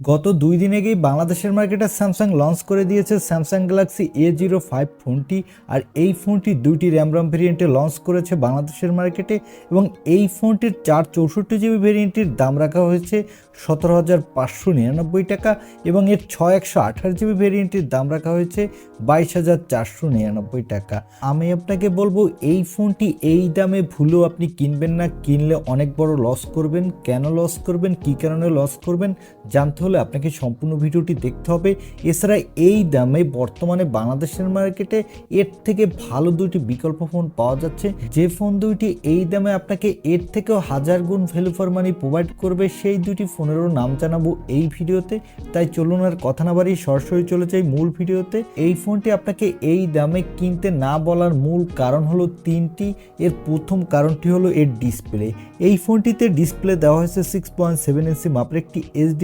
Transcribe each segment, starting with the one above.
গত 2 দিন আগেই বাংলাদেশের মার্কেটে স্যামসাং লঞ্চ করে দিয়েছে স্যামসাং গ্যালাক্সি A05 ফোনটি। আর এই ফোনটি দুইটি র্যাম ভেরিয়েন্টে লঞ্চ করেছে বাংলাদেশের মার্কেটে এবং এই ফোনটির 464GB ভেরিয়েন্টটির দাম রাখা হয়েছে 17,599 টাকা এবং এর 6/128GB ভেরিয়েন্টটির দাম রাখা হয়েছে 22,499 টাকা। আমি আপনাকে বলবো এই ফোনটি এই দামে ভুলেও আপনি কিনবেন না, কিনলে অনেক বড় লস করবেন। কেন লস করবেন, কী কারণে লস করবেন জানতে হলে আপনাকে সম্পূর্ণ ভিডিওটি দেখতে হবে। এছাড়া এই দামে বর্তমানে বাংলাদেশের মার্কেটে এর থেকে ভালো দুইটি বিকল্প ফোন পাওয়া যাচ্ছে, যে ফোন দুইটি এই দামে আপনাকে এর থেকেও 1000 গুণ ভ্যালু ফর মানি প্রোভাইড করবে। সেই দুটি ফোনেরও নাম জানাবো এই ভিডিওতে, তাই চলুন আর কথা না বাড়িয়ে সরাসরি চলে যাই মূল ভিডিওতে। এই ফোনটি আপনাকে এই দামে কিনতে না বলার মূল কারণ হলো তিনটি। এর প্রথম কারণটি হলো এর ডিসপ্লে। এই ফোনটিতে ডিসপ্লে দেওয়া হয়েছে 6.7 ইঞ্চি মাপের একটি HD+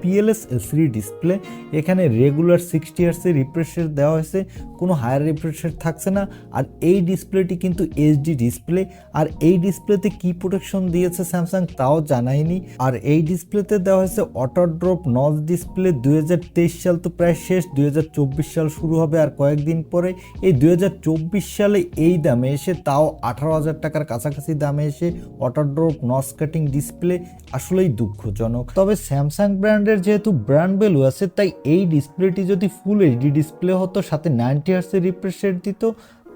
PLS LCD ডিসপ্লে। এখানে রেগুলার 60 Hz রিফ্রেশ রেট দেওয়া হয়েছে, কোনো হায়ার রিফ্রেশ রেট থাকছে না। আর এই ডিসপ্লেটি কিন্তু HD ডিসপ্লে। আর এই ডিসপ্লেতে কি প্রোটেকশন দিয়েছে স্যামসাং তাও জানায়নি। আর এই ডিসপ্লেতে দেওয়া হয়েছে অটো ড্রপ নচ ডিসপ্লে। 2023 সাল তো প্রায় শেষ, 2024 সাল শুরু হবে আর কয়েকদিন পরে। এই 2024 সালে এই দামে এসে, তাও 18,000 টাকার কাছাকাছি দামে এসে auto drop notch cutting display আসলেই দুঃখজনক। তবে স্যামসাং ব্র্যান্ডের যেহেতু ব্র্যান্ড ভ্যালু আছে, তাই এই ডিসপ্লেটি যদি ফুল এইচডি ডিসপ্লে হতো, সাথে 90 Hz রিফ্রেশ রেট দিত,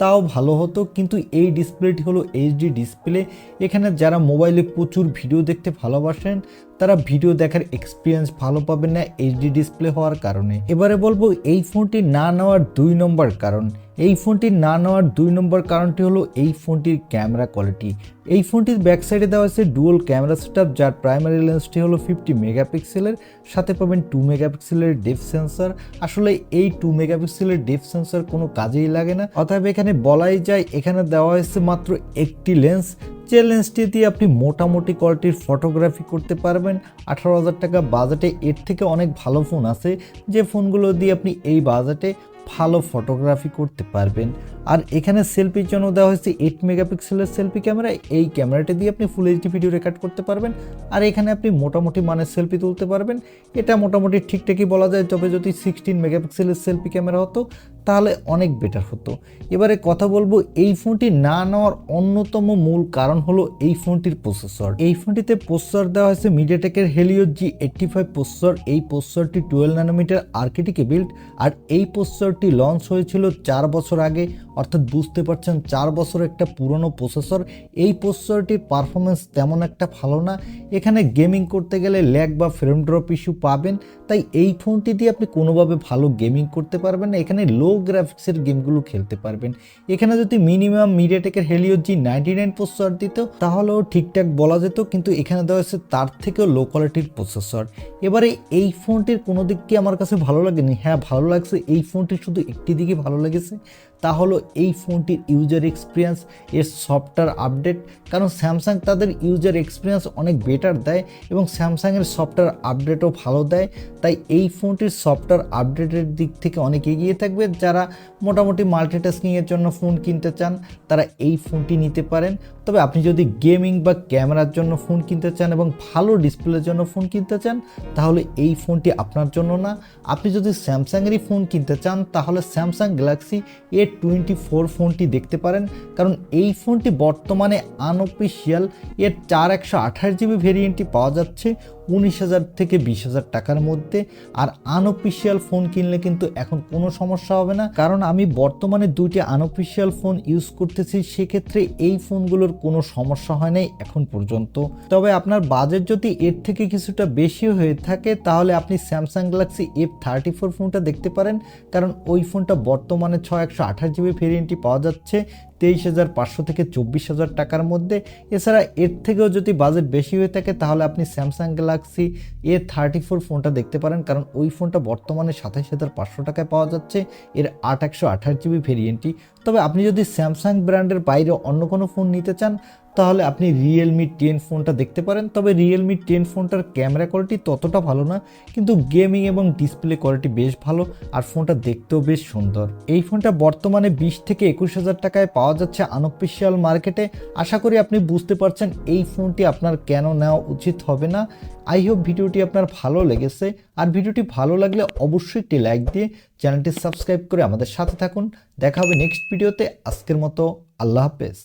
তাও ভালো হতো। কিন্তু এই ডিসপ্লেটি হলো এইচডি ডিসপ্লে। এখানে যারা মোবাইলে প্রচুর ভিডিও দেখতে ভালোবাসেন তারা ভিডিও দেখার এক্সপিরিয়েন্স ভালো পাবেন না এইচডি ডিসপ্লে হওয়ার কারণে। এবারে বলবো এই ফোনটি না নেওয়ার 2 নম্বর কারণ। এই ফোনটি না নেওয়ার 2 নম্বর কারণটি হলো এই ফোনটির ক্যামেরা কোয়ালিটি। এই ফোনটির ব্যাক সাইডে দেওয়া হয়েছে ডুয়াল ক্যামেরা সেটআপ, যার প্রাইমারি লেন্সটি হলো 50 মেগাপিক্সেলের, সাথে পাবেন 2 মেগাপিক্সেলের ডেপথ সেন্সর। আসলে এই 2 মেগাপিক্সেলের ডেপথ সেন্সর কোনো কাজেই লাগে না, অতএব এখানে বলাই যায় এখানে দেওয়া হয়েছে মাত্র একটি লেন্স, যে লেন্সটি দিয়ে আপনি মোটামুটি কোয়ালিটির ফটোগ্রাফি করতে পারবেন। 18,000 টাকা বাজেটে এর থেকে অনেক ভালো ফোন আছে, যে ফোনগুলো দিয়ে আপনি এই বাজেটে ভালো ফটোগ্রাফি করতে পারবেন। আর এখানে সেলফির জন্য দেওয়া হয়েছে 8 মেগাপিক্সেলের সেলফি ক্যামেরা। এই ক্যামেরাটি দিয়ে আপনি ফুল এইচডি ভিডিও রেকর্ড করতে পারবেন। আর এখানে আপনি মোটামুটি মানের সেলফি তুলতে পারবেন। এটা মোটামুটি ঠিকঠাকই বলা যায়, তবে যদি 16 মেগাপিক্সেলের সেলফি ক্যামেরা হতো তাহলে অনেক বেটার হতো। এবারে কথা বলবো এই ফোনটি না নেওয়ার অন্যতম মূল কারণ হলো এই ফোনটির প্রসেসর। এই ফোনটিতে প্রসেসর দেওয়া হয়েছে মিডিয়াটেকের হেলিও G85 প্রসেসর। এই প্রসেসরটি 12 ন্যানোমিটার আর্কিটেক্টে বিল্ড। আর এই প্রসেসরটি লঞ্চ হয়েছিল 4 বছর আগে, অর্থাৎ বুঝতে পারছেন 4 বছর একটা পুরনো প্রসেসর। এই প্রসেসরটির পারফরমেন্স তেমন একটা ভালো না। এখানে গেমিং করতে গেলে ল্যাগ বা ফ্রেম ড্রপ ইস্যু পাবেন, তাই এই ফোনটি দিয়ে আপনি কোনোভাবে ভালো গেমিং করতে পারবেন না। এখানে লো গ্রাফিক্সের গেমগুলো খেলতে পারবেন। এখানে যদি মিনিমাম মিডিয়াটেকের হেলিও G99 প্রসেসর দিত তাহলেও ঠিকঠাক বলা যেত, কিন্তু এখানে দেওয়া হচ্ছে তার থেকেও লো কোয়ালিটির প্রসেসর। এবারে এই ফোনটির কোনো দিক কি আমার কাছে ভালো লাগেনি? হ্যাঁ, ভালো লাগছে। এই ফোনটির শুধু একটি দিকে ভালো লেগেছে, তা হলো এই ফোনটির ইউজার এক্সপিরিয়েন্স, এর সফটওয়্যার আপডেট। কারণ স্যামসাং তাদের ইউজার এক্সপিরিয়েন্স অনেক বেটার দেয় এবং স্যামসাংয়ের সফটওয়্যার আপডেটও ভালো দেয়। তাই এই ফোনটির সফটওয়্যার আপডেটের দিক থেকে অনেক এগিয়ে থাকবে। যারা মোটামুটি মাল্টিটাস্কিংয়ের জন্য ফোন কিনতে চান তারা এই ফোনটি নিতে পারেন। তবে আপনি যদি গেমিং বা ক্যামেরার জন্য ফোন কিনতে চান এবং ভালো ডিসপ্লের জন্য ফোন কিনতে চান তাহলে এই ফোনটি আপনার জন্য না। আপনি যদি স্যামসাংয়েরই ফোন কিনতে চান তাহলে স্যামসাং গ্যালাক্সি A24 ফোনটি দেখতে পারেন, কারণ এই ফোনটি বর্তমানে আনঅফিসিয়াল। এর 4/128GB ভেরিয়েন্টটি পাওয়া যাচ্ছে 19,000 থেকে 20,000 টাকার মধ্যে। আর আনঅফিসিয়াল ফোন কিনলে কিন্তু এখন কোনো সমস্যা হবে না, কারণ আমি বর্তমানে দুইটি আনঅফিসিয়াল ফোন ইউজ করতেছি, সেক্ষেত্রে এই ফোনগুলোর কোনো সমস্যা হয় নাই এখন পর্যন্ত। তবে আপনার বাজেট যদি এর থেকে কিছুটা বেশি হয়ে থাকে তাহলে আপনি স্যামসাং গ্যালাক্সি A34 ফোনটা দেখতে পারেন, কারণ ওই ফোনটা বর্তমানে 6/128GB ভেরিয়েন্টটি পাওয়া যাচ্ছে 23,500 থেকে 24,000 টাকার মধ্যে। এছাড়া এর থেকেও যদি বাজেট বেশি হয়ে থাকে তাহলে আপনি স্যামসাং গ্যালাক্সি A34 ফোনটা দেখতে পারেন, কারণ ওই ফোনটা বর্তমানে 27,500 টাকায় পাওয়া যাচ্ছে এর 8/128GB ভেরিয়েন্টটি। তবে আপনি যদি স্যামসাং ব্র্যান্ডের বাইরে অন্য কোনো ফোন নিতে চান তাহলে আপনি রিয়েলমি 10 ফোনটা দেখতে পারেন। তবে রিয়েলমি 10 ফোনটার ক্যামেরা কোয়ালিটি ততটা ভালো না, কিন্তু গেমিং এবং ডিসপ্লে কোয়ালিটি বেশ ভালো, আর ফোনটা দেখতেও বেশ সুন্দর। এই ফোনটা বর্তমানে 20 থেকে 21,000 টাকায় পাওয়া যাচ্ছে আনঅফিসিয়াল মার্কেটে। আশা করি আপনি বুঝতে পারছেন এই ফোনটি আপনার কেন নেওয়া উচিত হবে না। আই হোপ ভিডিওটি আপনার ভালো লেগেছে, আর ভিডিওটি ভালো লাগলে অবশ্যই একটি লাইক দিয়ে চ্যানেলটি সাবস্ক্রাইব করে আমাদের সাথে থাকুন। দেখা হবে নেক্সট ভিডিওতে। আজকের মতো আল্লাহ হাফেজ।